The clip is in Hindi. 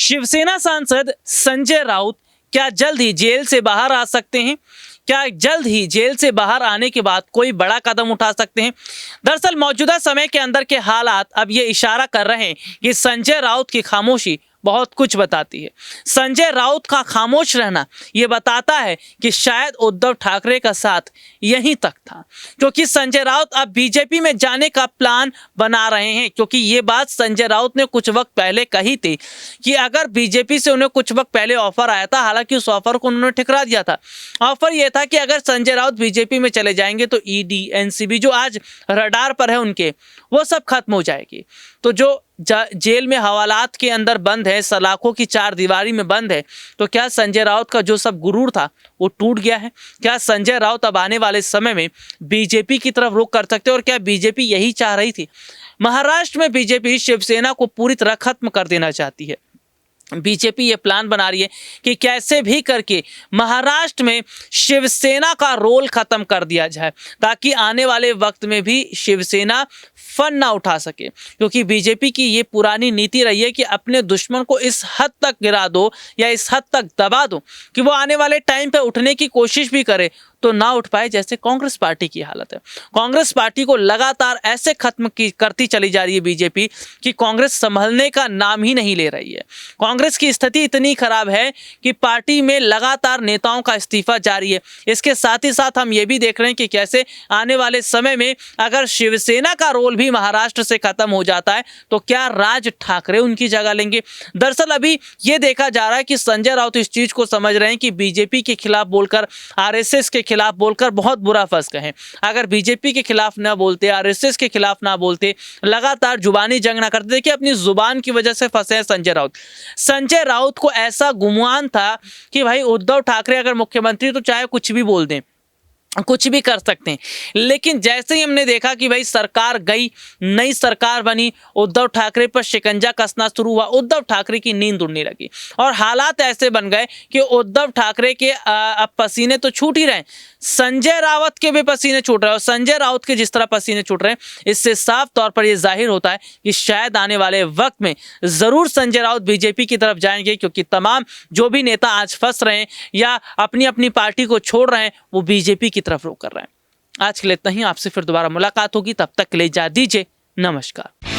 शिवसेना सांसद संजय राउत क्या जल्द ही जेल से बाहर आ सकते हैं? क्या जल्द ही जेल से बाहर आने के बाद कोई बड़ा कदम उठा सकते हैं? दरअसल मौजूदा समय के अंदर के हालात अब ये इशारा कर रहे हैं कि संजय राउत की खामोशी बहुत कुछ बताती है। संजय राउत का खामोश रहना ये बताता है कि शायद उद्धव ठाकरे का साथ यहीं तक था, क्योंकि संजय राउत अब बीजेपी में जाने का प्लान बना रहे हैं। क्योंकि ये बात संजय राउत ने कुछ वक्त पहले कही थी कि अगर बीजेपी से उन्हें कुछ वक्त पहले ऑफर आया था, हालांकि उस ऑफर को उन्होंने ठुकरा दिया था। ऑफर यह था कि अगर संजय राउत बीजेपी में चले जाएंगे तो ईडी, एनसीबी जो आज रडार पर है उनके, वो सब खत्म हो जाएगी। तो जो जेल में हवालात के अंदर बंद है, सलाखों की चार दीवारी में बंद है, तो क्या संजय राउत का जो सब गुरूर था वो टूट गया है? क्या संजय राउत अब आने वाले समय में बीजेपी की तरफ रुख कर सकते हैं? और क्या बीजेपी यही चाह रही थी? महाराष्ट्र में बीजेपी शिवसेना को पूरी तरह खत्म कर देना चाहती है। बीजेपी ये प्लान बना रही है कि कैसे भी करके महाराष्ट्र में शिवसेना का रोल खत्म कर दिया जाए, ताकि आने वाले वक्त में भी शिवसेना फन ना उठा सके। क्योंकि बीजेपी की ये पुरानी नीति रही है कि अपने दुश्मन को इस हद तक गिरा दो या इस हद तक दबा दो कि वो आने वाले टाइम पे उठने की कोशिश भी करे तो ना उठ पाए, जैसे कांग्रेस पार्टी की हालत है। कांग्रेस पार्टी को लगातार ऐसे खत्म करती चली जा रही है बीजेपी कि कांग्रेस संभलने का नाम ही नहीं ले रही है। कांग्रेस की स्थिति इतनी खराब है कि पार्टी में लगातार नेताओं का इस्तीफा जारी है। इसके साथ ही साथ हम ये भी देख रहे हैं कि कैसे आने वाले समय में अगर शिवसेना का रोल भी महाराष्ट्र से खत्म हो जाता है तो क्या राज ठाकरे उनकी जगह लेंगे? दरअसल अभी ये देखा जा रहा है कि संजय राउत इस चीज को समझ रहे हैं कि बीजेपी के खिलाफ बोलकर, आरएसएस के खिलाफ बोलकर बहुत बुरा फंस गए हैं। अगर बीजेपी के खिलाफ ना बोलते, आरएसएस के खिलाफ ना बोलते, लगातार जुबानी जंग ना करते, देखिए अपनी जुबान की वजह से फंसे हैं संजय राउत। संजय राउत को ऐसा गुमान था कि भाई उद्धव ठाकरे अगर मुख्यमंत्री तो चाहे कुछ भी बोल दें, कुछ भी कर सकते हैं। लेकिन जैसे ही हमने देखा कि भाई सरकार गई, नई सरकार बनी, उद्धव ठाकरे पर शिकंजा कसना शुरू हुआ, उद्धव ठाकरे की नींद उड़ने लगी और हालात ऐसे बन गए कि उद्धव ठाकरे के अब पसीने तो छूट ही रहे, संजय राउत के भी पसीने छूट रहे हैं। और संजय राउत के जिस तरह पसीने छूट रहे हैं, इससे साफ तौर पर यह जाहिर होता है कि शायद आने वाले वक्त में जरूर संजय राउत बीजेपी की तरफ जाएंगे। क्योंकि तमाम जो भी नेता आज फंस रहे हैं या अपनी अपनी पार्टी को छोड़ रहे हैं, वो बीजेपी की तरफ रुख कर रहे हैं। आज के लिए इतना ही। आपसे फिर दोबारा मुलाकात होगी, तब तक के लिए इजाजत दीजिए। नमस्कार।